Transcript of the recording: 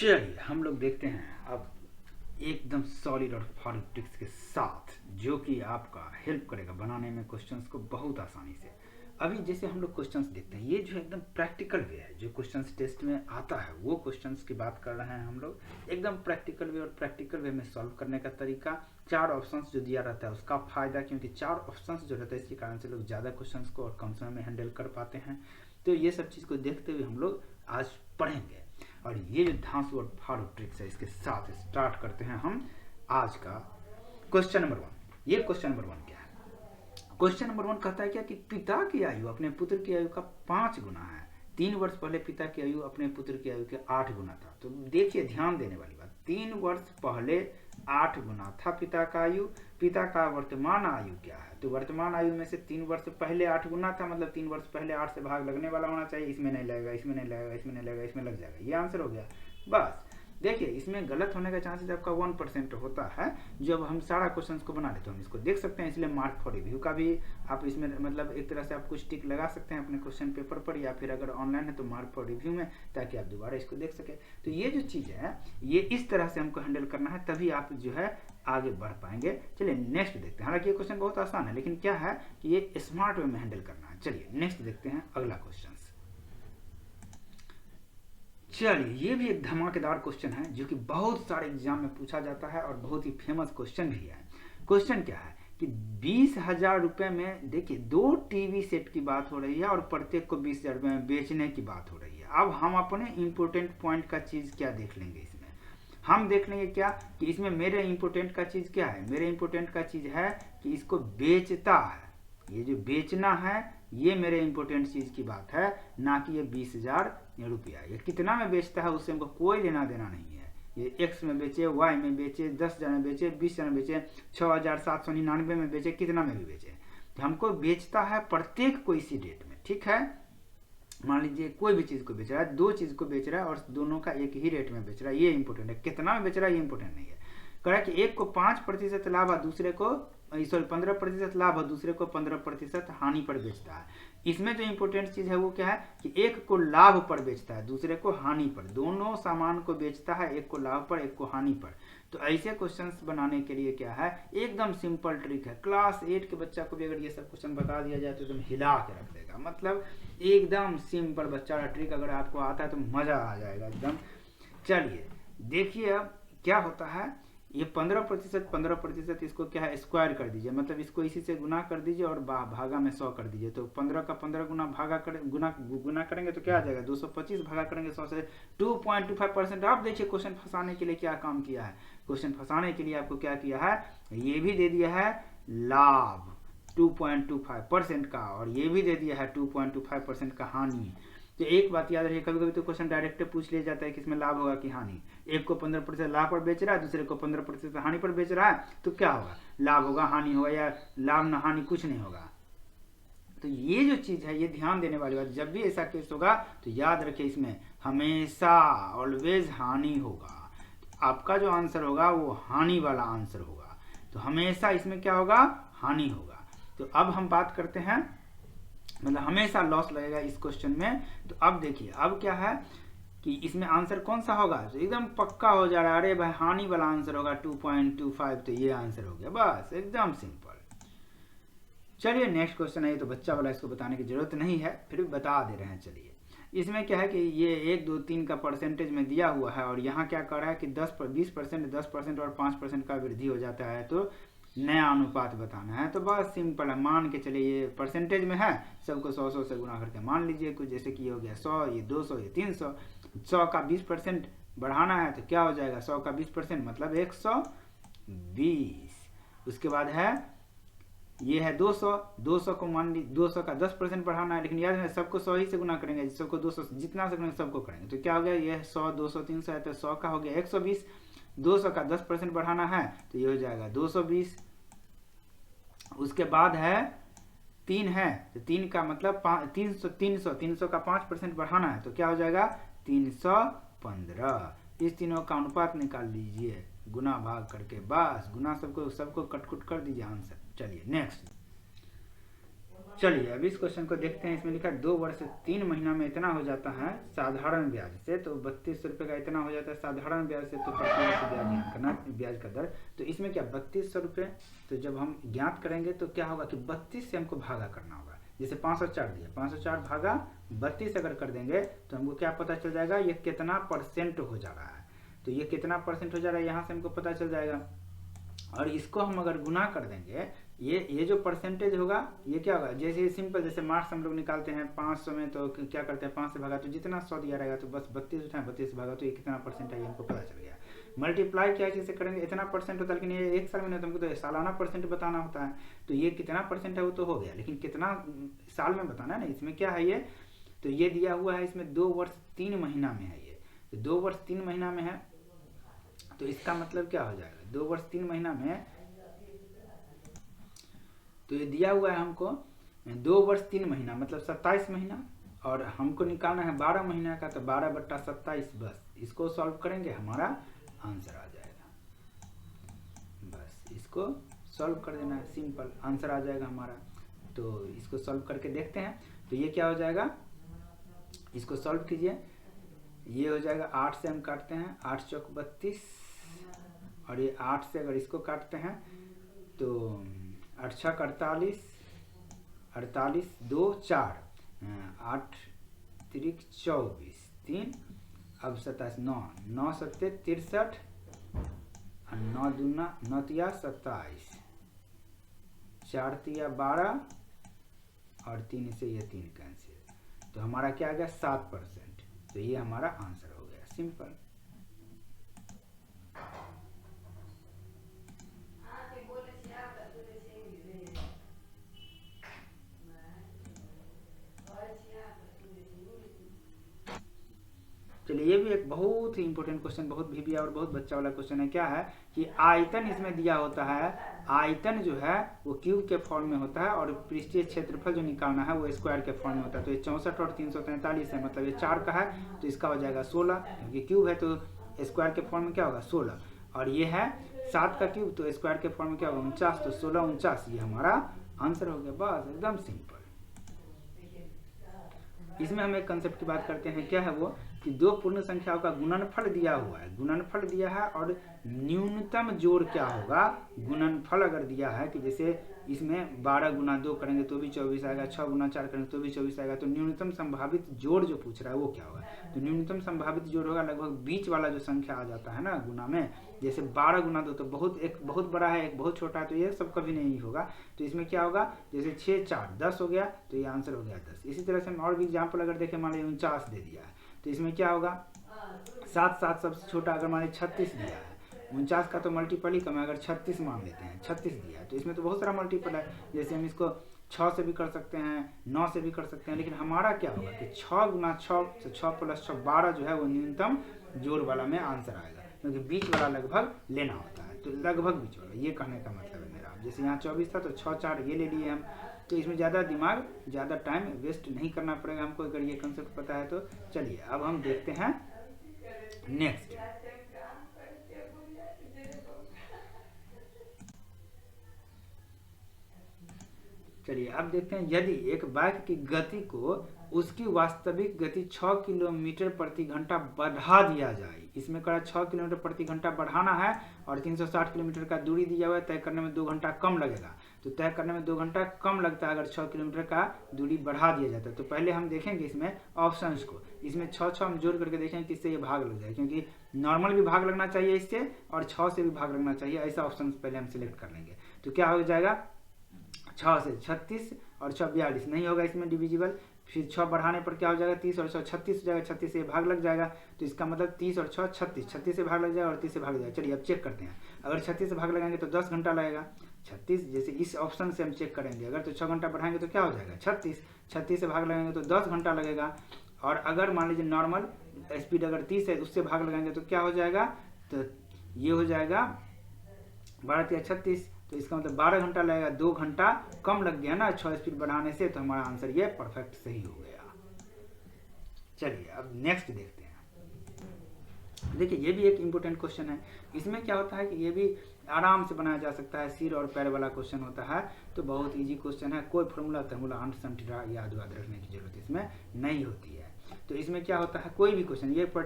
चलिए हम लोग देखते हैं अब एकदम सॉलिड और फॉलिड ट्रिक्स के साथ जो कि आपका हेल्प करेगा बनाने में क्वेश्चंस को बहुत आसानी से। अभी जैसे हम लोग क्वेश्चंस देखते हैं, ये जो एकदम प्रैक्टिकल वे है, जो क्वेश्चंस टेस्ट में आता है वो क्वेश्चंस की बात कर रहे हैं हम लोग। एकदम प्रैक्टिकल वे, और प्रैक्टिकल वे में सॉल्व करने का तरीका, 4 ऑप्शंस जो दिया रहता है उसका फायदा, क्योंकि 4 ऑप्शंस जो रहता है इसके कारण से लोग ज़्यादा क्वेश्चंस को और कम समय में हैंडल कर पाते हैं। तो ये सब चीज़ को देखते हुए हम लोग आज पढ़ेंगे, और ये जो धांसू और फाड़ू ट्रिक्स है इसके साथ स्टार्ट करते हैं हम आज का क्वेश्चन नंबर 1। ये क्वेश्चन नंबर 1 क्या है? क्वेश्चन नंबर 1 कहता है क्या कि पिता की आयु अपने पुत्र की आयु का 5 गुना है। 3 वर्ष पहले पिता की आयु अपने पुत्र की आयु के 8 गुना था। तो देखिए ध्यान देने वाली बात, 3 वर्ष पहले 8 गुना था पिता का आयु। पिता का वर्तमान आयु क्या है? तो वर्तमान आयु में से 3 वर्ष पहले 8 गुना था, मतलब 3 वर्ष पहले 8 से भाग लगने वाला होना चाहिए। इसमें नहीं लगेगा, इसमें नहीं लगेगा, इसमें नहीं लगेगा, इसमें लग जाएगा। ये आंसर हो गया। बस देखिए, इसमें गलत होने का चांसेस आपका 1% होता है। जब हम सारा क्वेश्चन को बना लेते हैं हम इसको देख सकते हैं, इसलिए मार्क फॉर रिव्यू का भी आप इसमें मतलब एक तरह से आप कुछ टिक लगा सकते हैं अपने क्वेश्चन पेपर पर, या फिर अगर ऑनलाइन है तो मार्क फॉर रिव्यू में, ताकि आप दोबारा इसको देख सके। तो ये जो चीज़ है ये इस तरह से हमको हैंडल करना है, तभी आप जो है आगे बढ़ पाएंगे। चलिए नेक्स्ट देखते हैं। हालांकि ये क्वेश्चन बहुत आसान है, लेकिन क्या है कि ये स्मार्ट वे में हैंडल करना है। चलिए नेक्स्ट देखते हैं अगला क्वेश्चन। चलिए ये भी एक धमाकेदार क्वेश्चन है जो कि बहुत सारे एग्जाम में पूछा जाता है और बहुत ही फेमस क्वेश्चन भी है। क्वेश्चन क्या है कि 20,000 रुपये में, देखिए 2 टीवी सेट की बात हो रही है और प्रत्येक को 20,000 रुपये में बेचने की बात हो रही है। अब हम अपने इंपोर्टेंट पॉइंट का चीज़ क्या देख लेंगे इसमें? हम देख लेंगे क्या कि इसमें मेरे इंपोर्टेंट का चीज़ क्या है? मेरे इंपोर्टेंट का चीज़ है कि इसको बेचता है। ये जो बेचना है ये मेरे इंपोर्टेंट चीज़ की बात है, ना कि ये 20,000 रुपया। ये कितना में बेचता है उससे हमको कोई लेना देना नहीं है। ये एक्स में बेचे, वाई में बेचे, 10,000 में बेचे, 20,000 में बेचे, 6,799 में बेचे, कितना में भी बेचे, तो हमको बेचता है प्रत्येक को इसी डेट में। ठीक है, मान लीजिए कोई भी चीज़ को बेच रहा है, 2 चीज़ को बेच रहा है और दोनों का एक ही रेट में बेच रहा है, ये इंपोर्टेंट है। कितना में बेच रहा है ये इंपोर्टेंट नहीं है। कह रहा है कि एक को 5% लाभ है, दूसरे को 15% लाभ है, दूसरे को 15% हानि पर बेचता है। इसमें जो इंपोर्टेंट चीज़ है वो क्या है कि एक को लाभ पर बेचता है, दूसरे को हानि पर। दोनों सामान को बेचता है, एक को लाभ पर, एक को हानि पर। तो ऐसे क्वेश्चंस बनाने के लिए क्या है, एकदम सिंपल ट्रिक है। क्लास 8 के बच्चा को भी अगर ये सब क्वेश्चन बता दिया जाए तो एकदम हिला के रख देगा। मतलब एकदम सिंपल बच्चा का ट्रिक अगर आपको आता है तो मज़ा आ जाएगा एकदम। चलिए देखिए अब क्या होता है। ये 15% इसको क्या है स्क्वायर कर दीजिए, मतलब इसको इसी से गुना कर दीजिए और भागा में 100 कर दीजिए। तो 15 का 15 गुना भागा कर गुना करेंगे तो क्या आ जाएगा 225, भागा करेंगे 100 से 2.25%। आप देखिए क्वेश्चन फंसाने के लिए क्या काम किया है। क्वेश्चन फंसाने के लिए आपको क्या किया है, ये भी दे दिया है लाभ 2.25% का, और ये भी दे दिया है 2.25% का हानि। तो एक बात याद रखिए, कभी कभी तो क्वेश्चन डायरेक्ट पूछ लिया जाता है कि इसमें लाभ होगा कि हानि। एक को 15% लाभ पर बेच रहा है, दूसरे को 15% हानि पर बेच रहा है, तो क्या होगा, लाभ होगा, हानि होगा, या लाभ ना हानि कुछ नहीं होगा। तो ये जो चीज़ है ये ध्यान देने वाली बात। जब भी ऐसा केस होगा तो याद रखिए इसमें हमेशा ऑलवेज हानि होगा। तो आपका जो आंसर होगा वो हानि वाला आंसर होगा। तो हमेशा इसमें क्या होगा, हानि होगा। तो अब हम बात करते हैं, मतलब हमेशा लॉस लगेगा इस क्वेश्चन में। तो अब देखिए अब क्या है कि इसमें आंसर कौन सा होगा, तो एकदम पक्का हो जा रहा है। अरे भाई हानि वाला आंसर होगा 2.25, तो ये आंसर हो गया, बस एकदम सिंपल। चलिए नेक्स्ट क्वेश्चन है, ये तो बच्चा वाला, इसको बताने की जरूरत नहीं है, फिर भी बता दे रहे हैं। चलिए इसमें क्या है कि ये 1, 2, 3 का परसेंटेज में दिया हुआ है, और यहाँ क्या कर रहा है कि 20%, 10% और 5% का वृद्धि हो जाता है, तो नया अनुपात बताना है। तो बस सिंपल है, मान के चलिए ये परसेंटेज में है, सबको 100 से गुना करके मान लीजिए। कुछ जैसे कि हो गया 100, ये 200, ये 300। 100 का 20% बढ़ाना है तो क्या हो जाएगा, 100 का 20% मतलब 120। उसके बाद है ये है 200 को मान लीजिए 200 का 10% बढ़ाना है, लेकिन याद है सबको 100 ही से गुना करेंगे, सबको 200 जितना से करेंगे सबको करेंगे। तो क्या हो गया, ये 100, 200, 300 है, तो 100 का हो गया 120। 200 का 10% बढ़ाना है तो ये हो जाएगा 220। उसके बाद है 3 है, तो 3 का मतलब 300 का 5% बढ़ाना है, तो क्या हो जाएगा 315। इस तीनों का अनुपात निकाल लीजिए गुना भाग करके, बस गुना सबको कटकुट कर दीजिए आंसर। चलिए नेक्स्ट। चलिए अब इस क्वेश्चन को देखते हैं। इसमें लिखा है 2 वर्ष 3 महीना में इतना हो जाता है साधारण ब्याज से, तो 3200 रुपये का इतना हो जाता है साधारण ब्याज से, तो प्रतिमाह ब्याज ज्ञात करना, ब्याज का दर। तो इसमें क्या 3200 रुपये, तो जब हम ज्ञात करेंगे तो क्या होगा कि 32 से हमको भागा करना होगा। जैसे 504 दिया, 504 भागा 32 अगर कर देंगे तो हमको क्या पता चल जाएगा, ये कितना परसेंट हो जा रहा है। तो ये कितना परसेंट हो जा रहा है यहाँ से हमको पता चल जाएगा। और इसको हम अगर गुना कर देंगे, ये जो परसेंटेज होगा ये क्या होगा, जैसे सिंपल जैसे मार्क्स हम लोग निकालते हैं 500 में, तो क्या करते हैं 5 से भागा तो जितना 100 दिया रहेगा तो बस 32 उठाएं, 32 से भागा तो ये कितना परसेंट है ये हमको पता चल गया। मल्टीप्लाई क्या चीज़ से करेंगे, इतना परसेंट होता है, लेकिन ये एक साल में नहीं होता, हमको तो सालाना परसेंट बताना होता है। तो ये कितना परसेंट है वो तो हो गया, लेकिन कितना साल में बताना है ना। इसमें क्या है ये, तो ये दिया हुआ है इसमें 2 वर्ष 3 महीना में है ये, तो 2 वर्ष 3 महीना में है, तो इसका मतलब क्या हो जाएगा 2 वर्ष 3 महीना में, तो ये दिया हुआ है हमको 2 वर्ष 3 महीना मतलब 27 महीना, और हमको निकालना है 12 महीना का, तो 12/27 बस इसको सॉल्व करेंगे हमारा आंसर आ जाएगा। बस इसको सॉल्व कर देना है, सिंपल आंसर आ जाएगा हमारा। तो इसको सॉल्व करके देखते हैं, तो ये क्या हो जाएगा, इसको सॉल्व कीजिए। ये हो जाएगा 8 से हम काटते हैं, 8 चौक 32, और ये 8 से अगर इसको काटते हैं तो 8 छक 48, 48 2 4, 8 तिरिक 24, 3 अब 27, 9 9 सत्ते 63, 9 दूना 9 तिया 27, 4 तिया 12, और 3 से ये 3 कैंसिल, तो हमारा क्या आ गया 7%। तो ये हमारा आंसर हो गया, सिंपल। चलिए ये भी एक बहुत ही इंपॉर्टेंट क्वेश्चन, बहुत भी और बहुत बच्चा वाला क्वेश्चन है। क्या है कि आयतन इसमें दिया होता है, आयतन जो है वो क्यूब के फॉर्म में होता है, और पृष्ठीय क्षेत्रफल जो निकालना है वो स्क्वायर के फॉर्म में होता है। तो ये 64 और 343 है, मतलब ये 4 का है, तो इसका हो जाएगा 16, क्योंकि क्यूब है तो स्क्वायर के फॉर्म में क्या होगा 16, और ये है 7 का क्यूब, तो स्क्वायर के फॉर्म में क्या होगा 49, तो 16 49 ये हमारा आंसर हो गया। बस एकदम सिंपल। इसमें हम एक कंसेप्ट की बात करते हैं, क्या है वो कि 2 पूर्ण संख्याओं का गुणनफल दिया हुआ है, गुणनफल दिया है, और न्यूनतम जोड़ क्या होगा, गुणनफल अगर दिया है कि जैसे इसमें 12 गुना 2 करेंगे तो भी 24 आएगा, 6 गुना 4 करेंगे तो भी 24 आएगा, तो न्यूनतम संभावित जोड़ जो पूछ रहा है वो क्या होगा। तो न्यूनतम संभावित जोड़ होगा लगभग बीच वाला जो संख्या आ जाता है ना गुना में, जैसे 12 गुना 2 तो बहुत, एक बहुत बड़ा है एक बहुत छोटा है, तो ये सब कभी नहीं होगा। तो इसमें क्या होगा, जैसे 6 4 10 हो गया, तो ये आंसर हो गया 10। इसी तरह से हम और भी एग्जाम्पल अगर देखें, मान लीजिए 49 दे दिया है, तो इसमें क्या होगा 7 7 सबसे छोटा, अगर मान लीजिए 36 दिया है, 49 का तो मल्टीपल ही कम है, अगर 36 मान लेते हैं 36 दिया है, तो इसमें तो बहुत सारा मल्टीपल है, जैसे हम इसको 6 से भी कर सकते हैं, 9 से भी कर सकते हैं, लेकिन हमारा क्या होगा कि 6 गुना 6, तो 6 + 6 12 जो है वो न्यूनतम जोड़ वाला में आंसर आएगा, क्योंकि बीच वाला लगभग लेना होता है, तो लगभग बीच वाला, ये कहने का मतलब है मेरा। जैसे यहाँ 24 था तो 6 4 ये ले लिए हम, तो इसमें ज़्यादा दिमाग ज़्यादा टाइम वेस्ट नहीं करना पड़ेगा हमको, अगर ये कंसेप्ट पता है तो। चलिए अब हम देखते हैं नेक्स्ट। चलिए अब देखते हैं, यदि एक बाइक की गति को उसकी वास्तविक गति 6 किलोमीटर प्रति घंटा बढ़ा दिया जाए, इसमें कहा 6 किलोमीटर प्रति घंटा बढ़ाना है, और 360 किलोमीटर का दूरी दिया हुआ है, तय करने में 2 घंटा कम लगेगा, तो तय करने में 2 घंटा कम लगता है अगर 6 किलोमीटर का दूरी बढ़ा दिया जाता है। तो पहले हम देखेंगे इसमें ऑप्शंस को, इसमें 6 हम जोड़ करके देखेंगे किससे ये भाग लग जाए, क्योंकि नॉर्मल भी भाग लगना चाहिए इससे, और 6 से भी भाग लगना चाहिए, ऐसा ऑप्शन पहले हम सिलेक्ट कर लेंगे। तो क्या हो जाएगा 6 से 36 और 6 42 नहीं होगा इसमें डिविजिबल, फिर 6 बढ़ाने पर क्या हो जाएगा 30 और 6 36 हो जाएगा, 36 से भाग लग जाएगा, तो इसका मतलब 30 और 6 36, 36 से भाग लग जाएगा और 30 से भाग जाएगा। चलिए अब चेक करते हैं, अगर 36 से भाग लगाएंगे तो 10 घंटा लगेगा, 36 जैसे इस ऑप्शन से हम चेक करेंगे, अगर तो 6 घंटा बढ़ाएंगे तो क्या हो जाएगा 36, 36 से भाग लगाएंगे तो 10 घंटा लगेगा, और अगर मान लीजिए नॉर्मल स्पीड अगर 30 है उससे भाग लगाएंगे तो क्या हो जाएगा, तो ये हो जाएगा 12 या 36, तो इसका मतलब 12 घंटा लगेगा, 2 घंटा कम लग गया ना 6 स्पीड बढ़ाने से, तो हमारा आंसर ये परफेक्ट सही हो गया। चलिए अब नेक्स्ट देखते हैं। देखिए ये भी एक इम्पोर्टेंट क्वेश्चन है। इसमें क्या होता है कि ये भी आराम से बनाया जा सकता है, सिर और पैर वाला क्वेश्चन होता है, तो बहुत इजी क्वेश्चन है, कोई फॉर्मूला तर्मूला अंट संट याद रखने की जरूरत इसमें नहीं होती है। तो इसमें क्या होता है, कोई भी क्वेश्चन ये